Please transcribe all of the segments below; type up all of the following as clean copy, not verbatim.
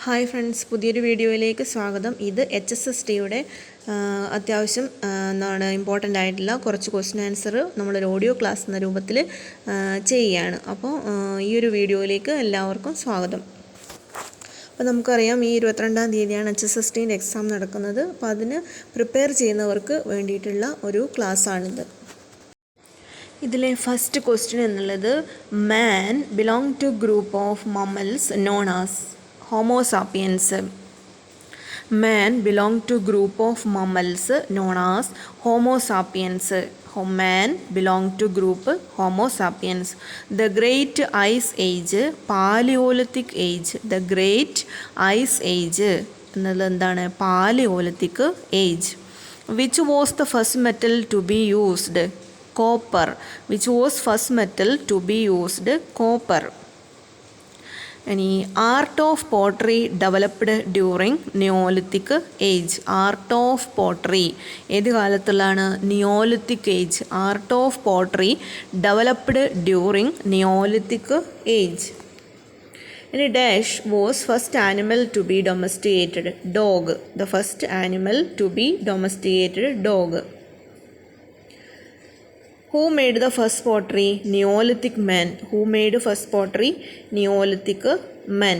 Hi friends, പുതിയൊരു വീഡിയോയിലേക്ക് സ്വാഗതം. ഇത് HSSTയുടെ അത്യാവശ്യം ഇമ്പോർട്ടൻ്റ് ആയിട്ടുള്ള കുറച്ച് ക്വസ്റ്റ്യൻ ആൻസർ നമ്മളൊരു ഓഡിയോ ക്ലാസ് എന്ന രൂപത്തിൽ ചെയ്യുകയാണ്. അപ്പോൾ ഈ ഒരു വീഡിയോയിലേക്ക് എല്ലാവർക്കും സ്വാഗതം. അപ്പോൾ നമുക്കറിയാം, ഈ 22-ാം തീയതിയാണ് HSSTൻ്റെ എക്സാം നടക്കുന്നത്. അപ്പോൾ അതിന് പ്രിപ്പയർ ചെയ്യുന്നവർക്ക് വേണ്ടിയിട്ടുള്ള ഒരു ക്ലാസ്സാണിത്. ഇതിലെ ഫസ്റ്റ് ക്വസ്റ്റ്യൻ എന്നുള്ളത്, man belong to group of mammals known as Homo sapiens. Man belong to group of mammals known as Homo sapiens. Man belong to group Homo sapiens. The Great Ice Age, Paleolithic Age. The Great Ice Age എന്നുള്ളത് എന്താണ്? Paleolithic Age. Which was the first metal to be used? Copper. Which was first metal to be used? Copper. Any art of pottery developed during Neolithic age. Art of pottery ഏത് കാലത്തുള്ളതാണ്? Neolithic age. Art of pottery developed during Neolithic age. Any dash was first animal to be domesticated? Dog. The first animal to be domesticated, dog. Who made the first pottery? Neolithic men. Who made first pottery? Neolithic men.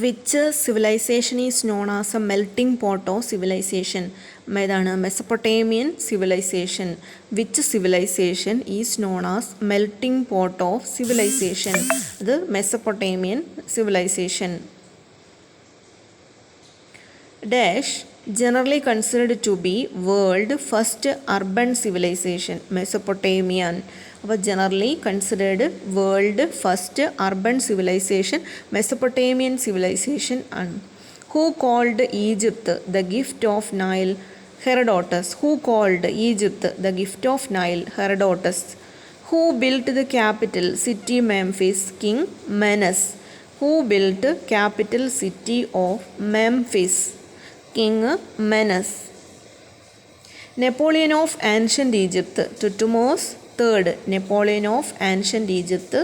Which civilization is known as a melting pot of civilization? ഏതാണ്? Mesopotamian civilization. Which civilization is known as melting pot of civilization? അത് Mesopotamian civilization. Dash generally considered to be world first urban civilization. Mesopotamian. അപ്പോൾ generally considered world first urban civilization Mesopotamian civilization ആണ്. Who called Egypt the gift of Nile? Herodotus. Who called Egypt the gift of Nile? Herodotus. Who built the capital city Memphis? King Menes. Who built capital city of Memphis? King Menes. Napoleon of ancient Egypt, Thutmose III. Napoleon of ancient Egypt,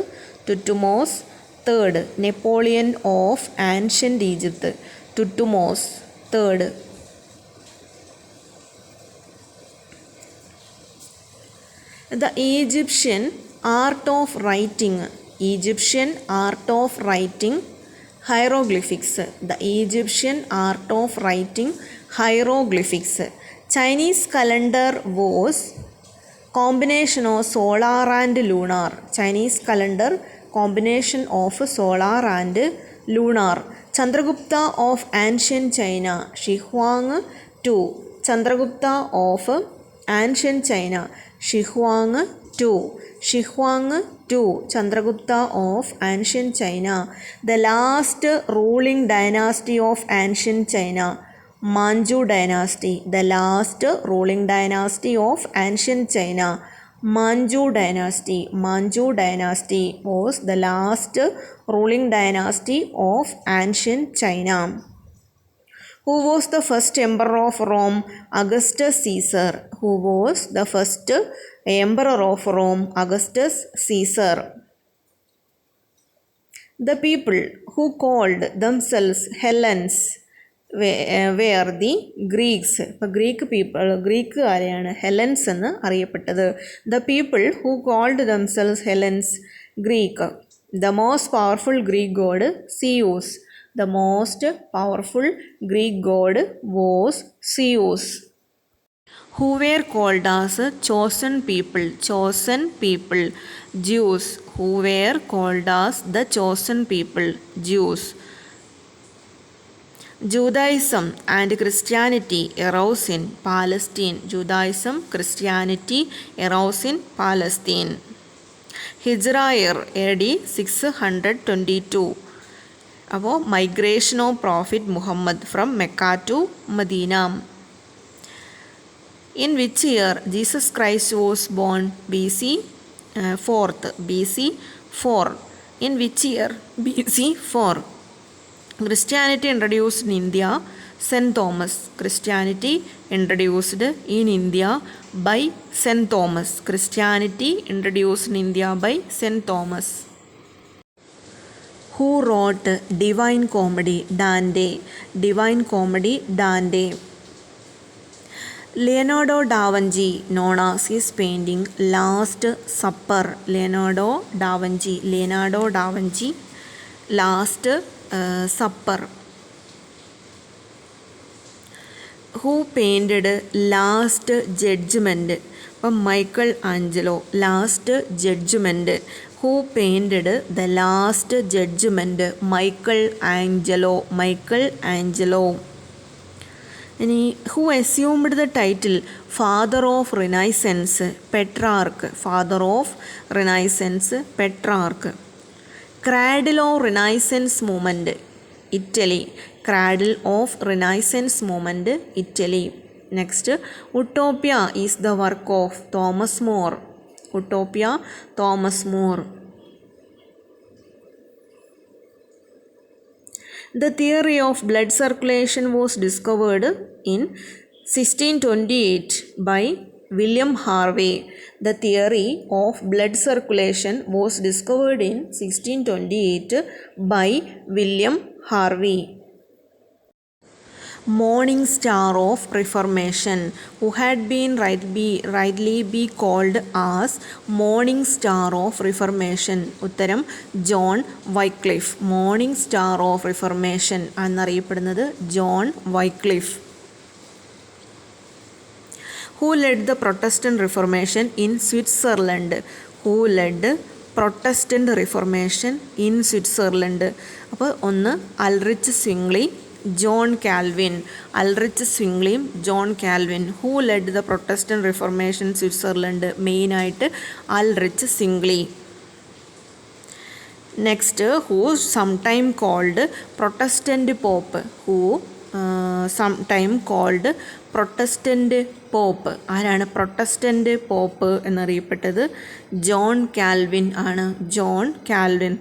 Thutmose III. Napoleon of ancient Egypt, Thutmose III. The Egyptian art of writing. Egyptian art of writing. Hieroglyphics. The Egyptian art of writing, hieroglyphics. Chinese calendar was combination of solar and lunar. Chinese calendar combination of solar and lunar. Chandragupta of ancient China, Shi Huang II. Chandragupta of ancient China, Shi Huang II. Shi Huang II. Chandragupta of ancient China. The last ruling dynasty of ancient China, Manchu dynasty. The last ruling dynasty of ancient China, Manchu dynasty. Manchu dynasty was the last ruling dynasty of ancient China. Who was the first emperor of Rome? Augustus Caesar. Who was the first emperor of Rome? Augustus Caesar. The people who called themselves Hellenes were the Greeks. ഇപ്പോൾ Greek ആരെയാണ് Helen's എന്ന് അറിയപ്പെട്ടത്? The people who called themselves Hellenes, Greek. The most powerful Greek god, Zeus. The most powerful Greek god was Zeus. Who were called as chosen people? Chosen people, Jews. Who were called as the chosen people? Jews. Judaism and Christianity arose in Palestine. Judaism, Christianity arose in Palestine. Hijra year AD 622. അപ്പോൾ migration of prophet Muhammad from Mecca to Medina. In which year Jesus Christ was born? BC 4th. BC 4. In which year? BC 4. Christianity introduced in India, St. Thomas. Christianity introduced in India by St. Thomas. Christianity introduced in India by St. Thomas. Who wrote Divine Comedy? Dante. Divine Comedy, Dante. Leonardo da Vinci, known as his painting Last Supper. Leonardo da Vinci, Last Supper. Who painted Last Judgment? അപ്പം Michelangelo. Last judgment. Who painted the last judgment? Michelangelo. ഇനി who assumed the title father of renaissance? Petrarch. Cradle of renaissance movement? Italy. Next, Utopia is the work of Thomas More. The theory of blood circulation was discovered in 1628 by William Harvey. The theory of blood circulation was discovered in 1628 by William Harvey. Morning Star of Reformation. Who had been rightly be called as Morning Star of Reformation? ഉത്തരം John Wycliffe. Morning star of reformation എന്നറിയപ്പെടുന്നത് John Wycliffe. Who led the Protestant Reformation in Switzerland? അപ്പോൾ ഒന്ന് Ulrich Zwingli, John Calvin. Who led the Protestant Reformation in Switzerland? മെയിനായിട്ട് Ulrich Zwingli. Next, who sometime called Protestant Pope? ആരാണ് Protestant pope എന്നറിയപ്പെട്ടത്? John Calvin ആണ്.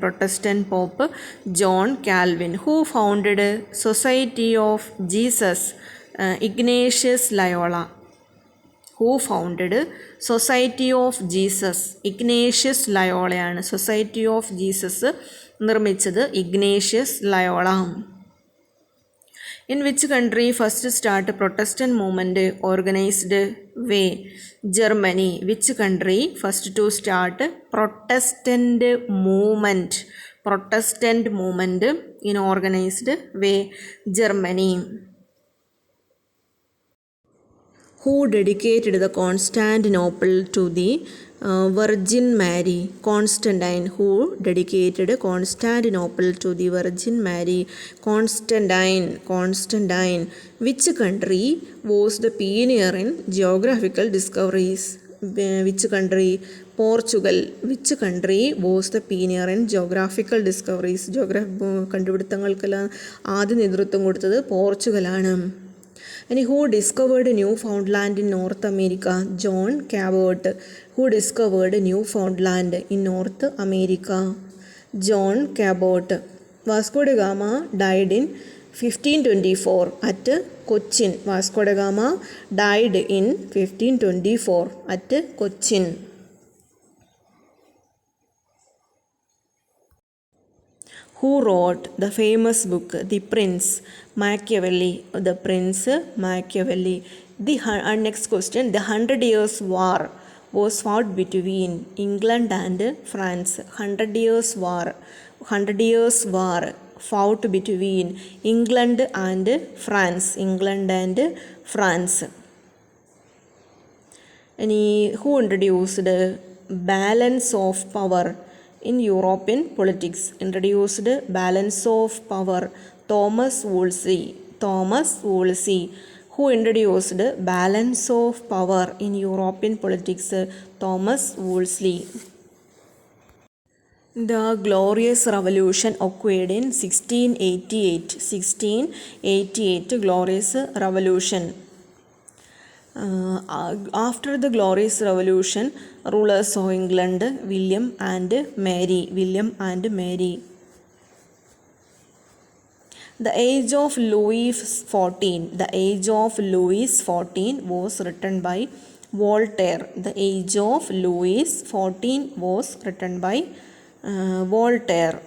Protestant pope John Calvin. Who founded society of Jesus? Ignatius Loyola. Ignatius ലയോളയാണ് society of Jesus നിർമ്മിച്ചത്. Ignatius Loyola. In which country first start Protestant movement organized way? Germany. Which country first to start Protestant movement in organized way? Germany. Who dedicated the Constantinople to the Virgin Mary? Constantine. Who dedicated Constantinople to the Virgin Mary? Constantine. Which country was the pioneer in geographical discoveries? Portugal. Which country was the pioneer in geographical discoveries? കണ്ടുപിടുത്തങ്ങൾക്കെല്ലാം ആദ്യ നേതൃത്വം കൊടുത്തത് പോർച്ചുഗലാണ്. And who discovered Newfoundland in North America? John Cabot. Who discovered Newfoundland in North America? John Cabot. Vasco da Gama died in 1524 at Cochin. Vasco da Gama died in 1524 at Cochin. Who wrote the famous book The Prince Machiavelli? Next question. The 100 Years' War was fought between England and France. 100 Years' War fought between England and France. Who introduced balance of power in European politics? Balance of power. Thomas Wolsey. Who introduced balance of power in European politics? Thomas Wolsey. The Glorious Revolution occurred in 1688. Glorious Revolution. After the Glorious Revolution, rulers of England, William and Mary. The Age of Louis XIV. Was written by Voltaire. The Age of Louis XIV was written by Voltaire.